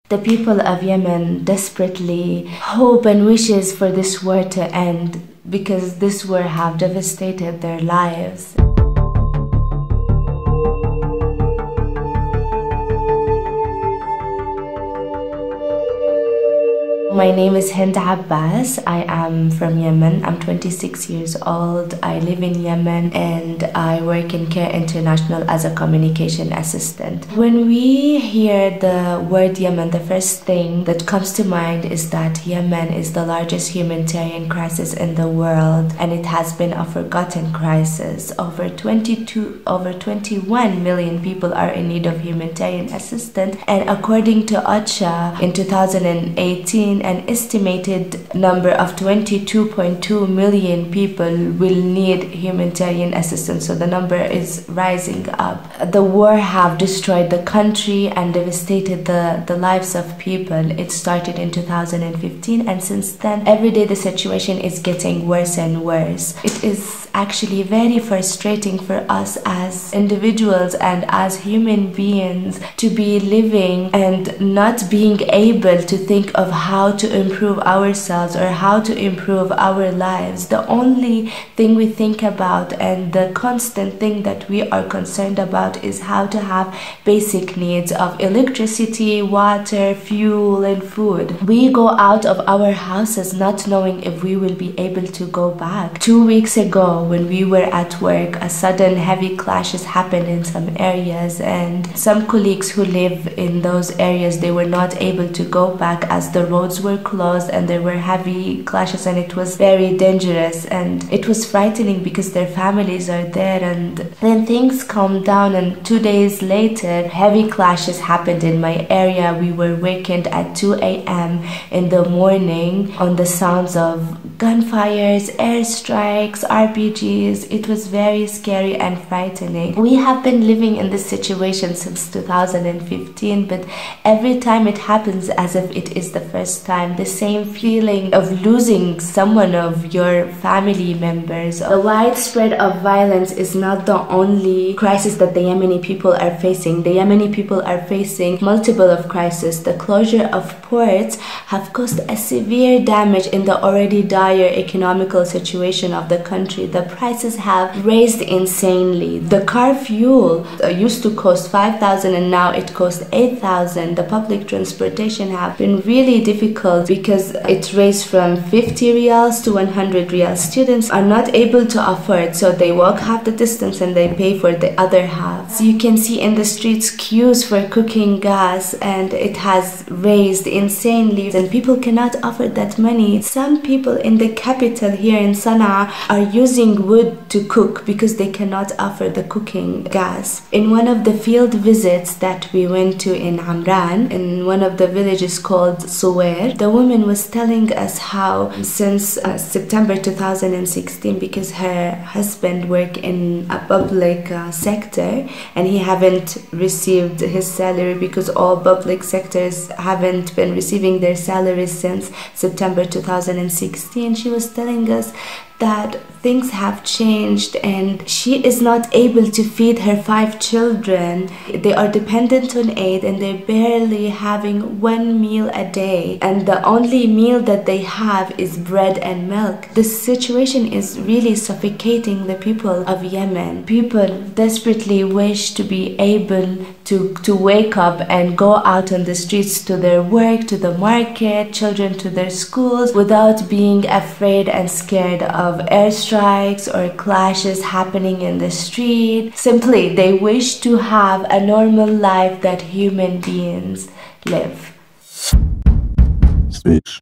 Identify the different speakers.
Speaker 1: The people of Yemen desperately hope and wishes for this war to end because this war have devastated their lives. My name is Abbas. I am from Yemen. I'm 26 years old. I live in Yemen and I work in Care International as a communication assistant. When we hear the word Yemen, the first thing that comes to mind is that Yemen is the largest humanitarian crisis in the world, and it has been a forgotten crisis. Over 21 million people are in need of humanitarian assistance, and according to OCHA, in 2018, an estimated number of 22.2 million people will need humanitarian assistance, so the number is rising up. The war have destroyed the country and devastated the lives of people. It started in 2015, and since then, every day the situation is getting worse and worse. It is actually very frustrating for us as individuals and as human beings to be living and not being able to think of how to improve ourselves or how to improve our lives. The only thing we think about and the constant thing that we are concerned about is how to have basic needs of electricity, water, fuel, and food. We go out of our houses not knowing if we will be able to go back. 2 weeks ago, when we were at work, a sudden heavy clashes happened in some areas, and some colleagues who live in those areas, they were not able to go back as the roads were closed and there were heavy clashes, and it was very dangerous and it was frightening because their families are there. And then things calmed down, and 2 days later heavy clashes happened in my area. We were wakened at 2 a.m. in the morning on the sounds of gunfires, airstrikes, RPGs. It was very scary and frightening. We have been living in this situation since 2015, but every time it happens as if it is the first time. The same feeling of losing someone of your family members. The widespread of violence is not the only crisis that the Yemeni people are facing. The Yemeni people are facing multiple of crises. The closure of ports have caused a severe damage in the already dire economical situation of the country. The prices have raised insanely. The car fuel used to cost 5,000 and now it costs 8,000. The public transportation have been really difficult because it raised from 50 riyals to 100 riyals. Students are not able to afford, so they walk half the distance and they pay for the other half. So you can see in the streets queues for cooking gas, and it has raised insanely, and people cannot afford that money. Some people in the capital here in Sana'a are using wood to cook because they cannot afford the cooking gas. In one of the field visits that we went to in Amran, in one of the villages called Suwair, the woman was telling us how since September 2016, because her husband worked in a public sector and he haven't received his salary because all public sectors haven't been receiving their salaries since September 2016. She was telling us that things have changed and she is not able to feed her 5 children. They are dependent on aid and they're barely having 1 meal a day, and the only meal that they have is bread and milk. This situation is really suffocating the people of Yemen. People desperately wish to be able to wake up and go out on the streets to their work, to the market, children to their schools, without being afraid and scared of airstrikes or clashes happening in the street. Simply, they wish to have a normal life that human beings live.
Speaker 2: Switch.